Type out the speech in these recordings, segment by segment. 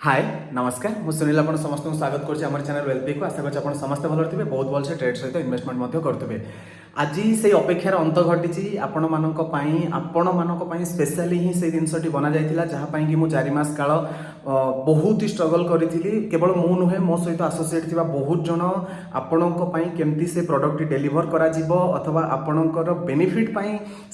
हाय नमस्कार मुझे सुनील आप समस्त स्वागत कर चैनल वेलपी को आशा कर समस्त भल थे बहुत भलसे ट्रेड सहित इन्वेस्टमेंट करुवे आज से अपेक्षार अंत घटी आपण मानी स्पेशली ही से जिनटी बना जाता जहाँपाई कि मुझे 4 मास काल बहुत ही स्ट्रगल करी केवल मु नुहे मो सहित आसोसिएट थी बहुत जन आपण केमती से प्रोडक्ट डेलीवर करा अथवा आपणकर बेनिफिट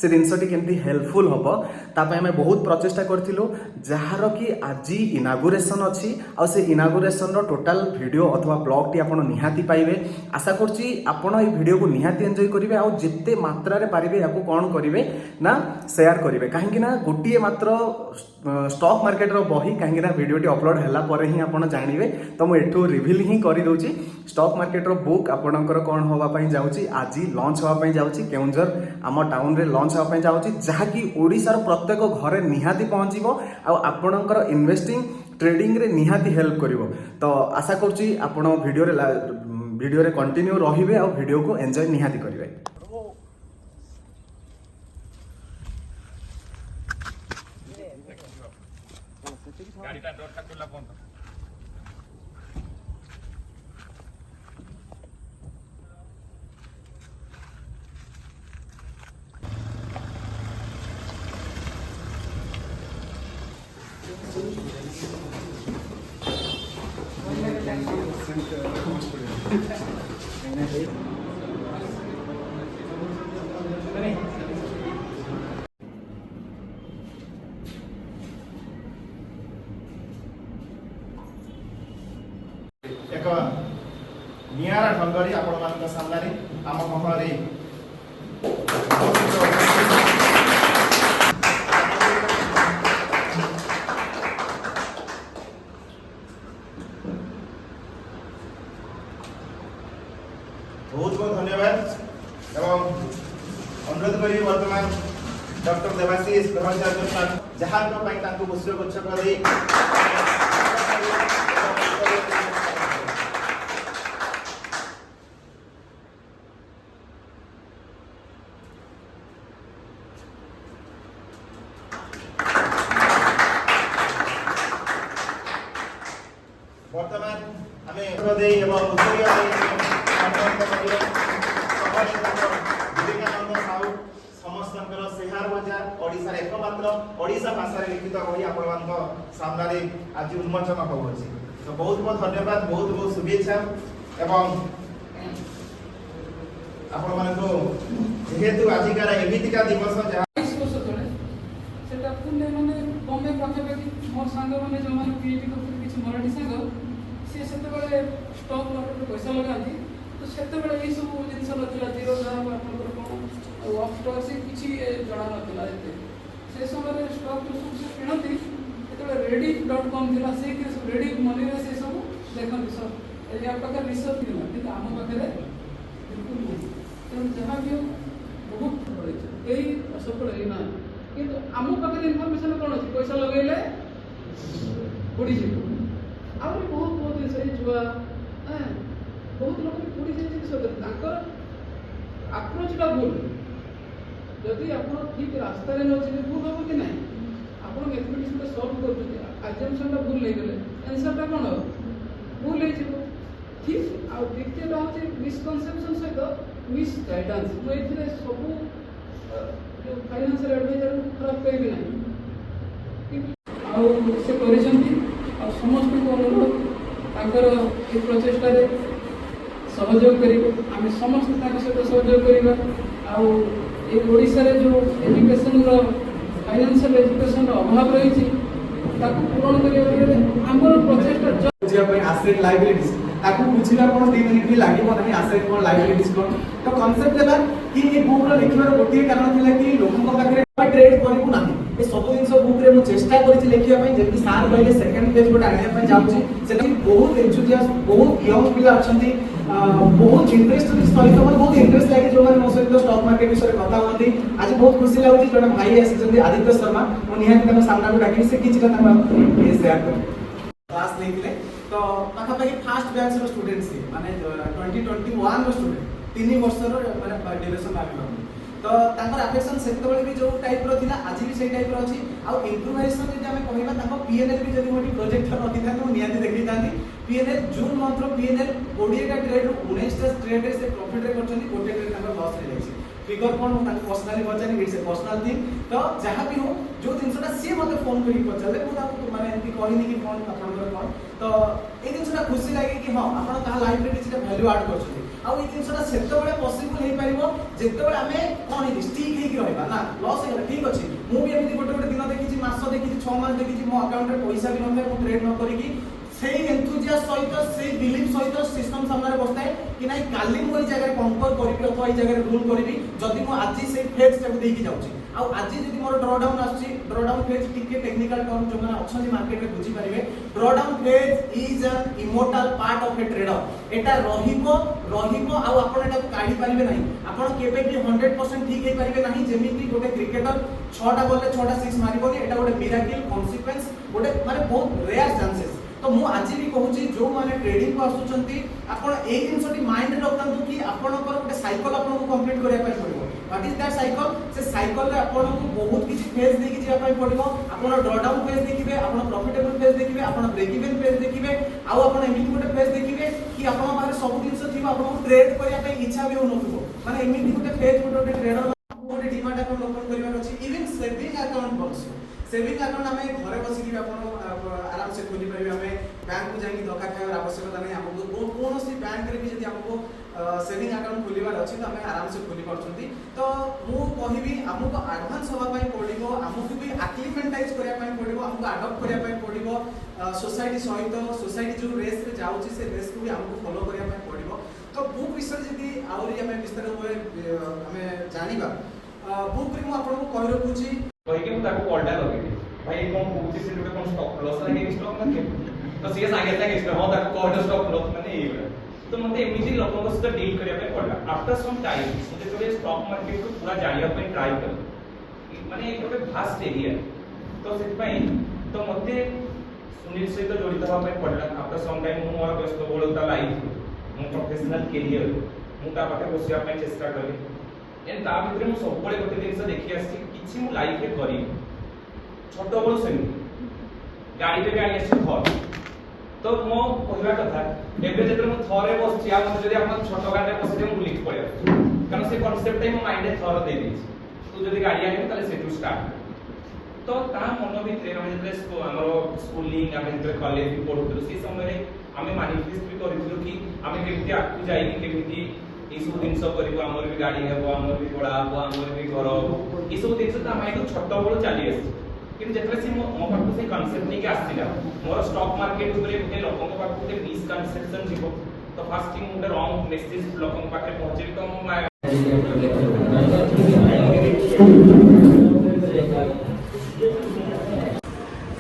से जिनटी केमती हेल्पफुल हम तापाई आम बहुत प्रचेषा करूँ जार कि आज इनागुरेसन अच्छी आ से इनागुरेसन टोटाल वीडियो अथवा ब्लॉग टी आप निहाती पाइबे आशा करुँची आपण ये वीडियो को निहाती एंजॉय करेंगे आउ जिते मात्रा रे पारिबे याकू कौन करेंगे ना शेयर करेंगे कहीं गोटे मात्र स्टॉक मार्केट रो बही कहीं वीडियो टी अपलोड हैला परे ही आपण जानिबे तो मु एठू रिवील ही करि दउची स्टॉक मार्केट रो बुक आपणकर कौन होवा पई जाउची आज लॉन्च होवा पई जाउची केउंझर आम टाउन रे लॉन्च होवा पई जाउची जहा कि ओडिसा रो प्रत्येक घरे निहाती पहुंचीबो आ आपणकर इन्वेस्टिंग ट्रेडिंग रे निहाती हेल्प करिवो तो आशा करची आपण वीडियो रे कंटिन्यू रहिबे आ वीडियो को एंजॉय निहाती करिवे। गाड़ीटा डोरटा खुला बंद एक नियारा ढंगरी आपण मान सामने आम महल बहुत बहुत धन्यवाद एवं अनुरोध करी वर्तमान डॉक्टर देवाशीष ब्रह्मचार्य जहाँ पुष्प गुच्छ कर वर्तमान विवेकानंद साहू समस्त सेहार बजार ओडिशा एकमात्र ओडिशा भाषा लिखित बही आपण सामने आज उन्मोचन होगी तो बहुत बहुत धन्यवाद बहुत बहुत शुभेच्छा एवं आपण मानक जेहेतु आजिकार एमितिका दिवस जहाँ मोर सांग मैंने जो मैंने पीएचडी करते किसी मराठी सांग सी से स्टॉक मार्केट पैसा लगाती तो से ये सब जिन ना जीरो जहाँ कौन ऑफ स्टॉक से किसी जड़ा ना से समय स्टॉक जो सब से किणती जो ready.com थी से रेडी मनी से सब देखते सब या पाखे रिसर्च थी कि आम पाखे बिल्कुल नहीं तेणु जहाँ भी बहुत यही असफल होना कि आम पाखे इनफर्मेशन कौन अच्छी पैसा लगे बुड़ी आहुरी बहुत बहुत जिन छुआ बहुत लोग भी बुड़ी जाकर आप्रोचटा भूल जदि आप ठीक रास्तार न भूल हम कि ना आप मैथमेटिक्स सल्व करजमसनटा भूल नहीं गले आंसरटा कौन हो भूल हो ठीक आ द्वितीयटा हूँ मिसकनसेप्शन सहित मिस गाइडेंस मुझे सब जो फाइनेंशियल एडवाइजर खराब कहि ना से समस्त को अनुरोध ये प्रचेषा सहयोग करें समस्त सहित सहयोग करवा आशा जो एजुकेशन फाइनेंशियल एजुकेशन अभाव रही पूरण करमर प्रचेषा एसेट लायबिलिटीज ताकू बुझिबा कोन 3 मिनिट भी लागिबो नाही एसेट कोन लायबिलिटीज कोन तो कांसेप्ट देला कि ये बुक रो लिखिबार गोटे कारण थिला कि लोकन पाखरे ट्रेड करिबु नाही ए सब जिनस बुक रे मु चेष्टा करिछि लेखिबा पई जेति सार कहले सेकंड पेज गोटे आनिया पई जाउछि सेति बहुत एंथुसियास्ट बहुत यंग पिला अछंती बहुत इंटरेस्ट सहित मतलब बहुत इंटरेस्ट लागे जो माने मो सहित स्टॉक मार्केट विषय कथा होती आज बहुत खुशी लागुछि जने भाई आसी आदित्य शर्मा मो निहाती तम सामना को डाकि से किछि कथा ये शेयर कर क्लास लेथिले तो पाखापाखि फास्ट बैच रो स्टूडेंट से माने 2021 रो स्टूडेंट 3 वर्ष रो माने ड्यूरेशन आगला तो तांकर अफेक्शन सेते बेले भी जो टाइप रो थिला आज भी सेही टाइप रो अछि आ इम्प्रूवाइजेशन जे हमें कहबा ताको पीएनएल भी जदी मोटी प्रोजेक्ट नथि था PNL 20 टा ट्रेड 19 टा ट्रेड रे से प्रॉफिट रे करछन गोटे ट्रेड तांकर लॉस रे जायछि फिगर कोन मु तांको पर्सनली पचारि से पर्सनल थिंग तो जहां भी हो जो जिनसटा सी मते फोन करी पचाले मु तांको माने एंती कहिनी कि फोन आपनकर कोन तो ए जिनसटा खुशी लागे कि हां आपण कहा लाइफ रे किछटा वैल्यू ऐड करछथि आ ई जिनसटा सेतो बळे पॉसिबल हे परिबो जेते बळे हमें कोन हे स्टिक हे कि रहबा ना लॉस हे ठीक अछि मु भी एमती गोटे गोटे दिन देखि मास देखि 6 मास देखि मो अकाउंट रे पैसा भी नथे मु ट्रेड न करी कि सेही एंथुजियास्ट सहित से बिलीफ सहित सिस्टम सामने बसताए कि नाही काली मो जगह कंकर करिबि अथवा ई जगह रूल करिबि जदि मो आज से फेज टाको देकी जाउची आ आज जदि मोर ड्रॉ डाउन आछि ड्रॉ डाउन फेज टिके टेक्निकल टर्म जो माने ऑप्शन मार्केट रे बुझी परिबे draw down phase is an important part of a trader एटा रहिबो आ आपण एटा काढी परिबे नाही आपण केबे भी 100% ठीक हे परिबे नाही जेमिति गोटे क्रिकेटर 6टा बॉल रे 6टा 6 मारिबोनी एटा गोटे मिराकल कॉन्सिक्वेंस गोटे माने बहुत रेयर चांसेस तो मु आज भी कहूची जो माने ट्रेडिंग को आसुचंती आपण ए जिंसटी माइंड रे रखंतु कि आपनकर गोटे साइकिल आपन को कंप्लीट करिया पय पड़िबो व्हाट इज दैट साइकिल से साइकिल रे आपन को बहुत किछि फेज देखि जिया पय पड़िबो आपण ड्रॉ डाउन फेज देखिबे आपण प्रॉफिटेबल फेज देखिबे आपण ब्रेक इवन फेज देखिबे आ आपण एमिति गोटे फेज देखिबे कि आपण पारे सब जिंस थिबो आपण को ट्रेड करिया पय इच्छा भी होनथुबो माने एमिति गोटे फेज गोटे ट्रेडर गोटे डिमांड अकाउंट ओपन करिवार अछि even saving account also saving account हमें घरे बसी कि आपण आराम से खोली परिबे हमें बैंक को जाई धक्का खाइबार आवश्यकता नहीं हमको कोनोसी बैंक रे भी जदि हमको सेविंग अकाउंट खोलिबार अछि तो हमें आराम से खोली परछंती तो मु कहिबी हमको एडवांस होबा पय पडिबो हमको भी एक्लिमेंटाइज करिया पय पडिबो हमको अडॉप्ट करिया पय पडिबो सोसाइटी सहित सोसाइटी जो रेस रे जाउची से रेस को भी हमको फॉलो करिया पय पडिबो तो बुक विषय जदि आउरी हमें विस्तार हमें जानिबा बुक रे मु आपन को कहि रखुची कहि के मु ताको कॉलटा लगे भाई कोन बुझी से कोन स्टॉक लॉस लागे स्टॉक ना तो सीए सांगे सांगे स्टॉक हां ताको कॉल स्टॉक लॉस माने एई तो मते इमिजिएटली लोकन सहित डील करिया पे पड़ला आफ्टर सम टाइम मुझे थोड़े स्टॉक मार्केट को पूरा जानिया पे ट्राई कर माने एक गोटे भास्ट एरिया तो से पई तो मते सुनील सहित जड़ित होबा पे पड़ला आफ्टर सम टाइम मु मोर व्यस्त बोलता लाइफ मु प्रोफेशनल करियर मु ता पाटे बसिया पे चेष्टा करी एन ता भितर मु सब बळे गोटे जिंस देखि आसी किछि मु लाइफ रे करी छोट बड़ सेम गाड़ी पे गाड़ी आसी थर तो मो कहला कथा एबे जेतरे मु थरे बसछि आ मते जदि आपण छोट गाड़ी रे बसि मु लिख पड़े कारण से कांसेप्ट टाइम माइंड रे थर दे दी तू जदि गाड़ी आनी ताले सेटू स्टार्ट तो ता मन भितरे हम जेतरे हमरो स्कूलिंग हम जेतरे कॉलेज भी पढुथु से समय रे हमें मैनिफेस्ट भी करिथु कि हमें केमति आकु जाई कि केमति ई सब जिंस करिवो हमर भी गाड़ी हेबो हमर भी बड़ा हेबो हमर भी घर हेबो ई सब जिंस त माइंड छोट बड़ चली आसी किंतु जेतले से मो पाखु से कांसेप्ट नहीं के आसीला मोर स्टॉक मार्केट ऊपर गोटे लोकन को पाखु गोटे मिसकनसेप्शन जीवो तो फर्स्ट थिंग गोटे रॉन्ग मेसेज लोकन पाखरे पहुंचे तो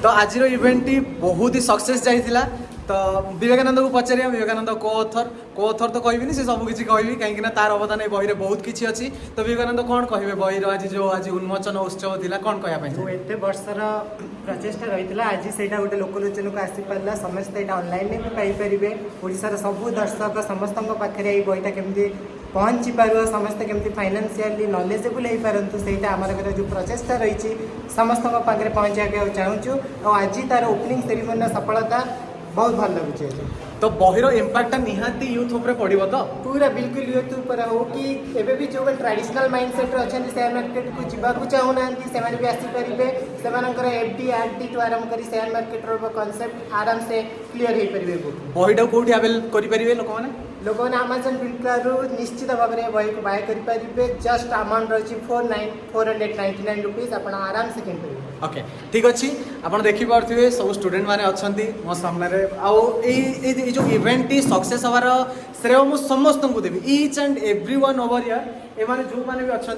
तो आज इवेंट बहुत ही सक्सेस जाइथिला तो विवेकानंद को पचारिया विवेकानंद को ऑथर तो कहबी से सब किसी कहबी कहीं तार अवदान ए बही बहुत किसी अच्छी तो विवेकानंद कौन कहे बही आज जो आज उन्मोचन उत्सव थिला कौन कहया जो एते वर्षर प्रचेष्टा रही आज से गोटे लोकलोचन को आसी पारा समस्त यहाँ ऑनलाइन भी पाइपर ओडार सबू दर्शक समस्त पाखे ये बहीटा केमती पहुँची पार समस्त केमती फाइनेंशियली नॉलेजेबल हो पारतु से आमर जो प्रचेष्टा रही समस्त पाखे पहुँचा चाहूँ और आज तार ओपनिंग सेरेमनी सफलता बहुत भल लगुच तो बहिर इम्पैक्ट निहाती यूथ ऊपर पड़ो तो पूरा बिल्कुल यूथ ऊपर हो कि एबे भी जो ट्रेडिशनल माइंडसेट अच्छा शेयर मार्केट को जावाक चाहूना से भी आसीपारे से एफडी आरडी टू आरंभ कर शेयर मार्केट कॉन्सेप्ट आराम से क्लीयर हो पारे बहीटा कौटी आवेल करेंगे लोक मैंने लोक मैंने आमाजन फ्लिपकार्ट निश्चित भाव में बही को बाय करेंगे जस्ट अमाउंट रही 499 रुपीज आप आराम से किन पारे ओके ठीक अच्छे आप देखिपे सब स्टूडेंट मैंने अच्छा मो सामने जो इवेंट सक्सेस हबार श्रेय मु समस्त को देवी each and every one over year एमाने जो माने भी अच्छी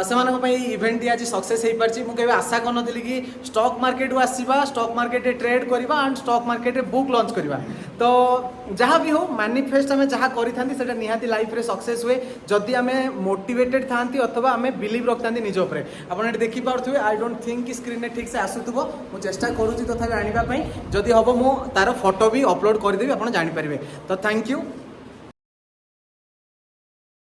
से इवेंट आज सक्सेस हो पार्टी मुझे आशा करनी कि स्टॉक मार्केट को आसवा स्टॉक मार्केट ट्रेड करवा and stock market book launch करवा तो जहाँ भी हो मैनिफेस्ट आम जहाँ करें निहाती लाइफ रे सक्सेस हुए जदि आम मोटिवेटेड था अथवा आम बिलीव रखता निज उपर आप देखिपे आई डोंट थिंक कि स्क्रीन ठीक से आसुथो मु चेष्टा करुँच तथापि आने जदि हम मु तार फोटो भी अपलोड करदेवी आप जानीपारे तो थैंक यू।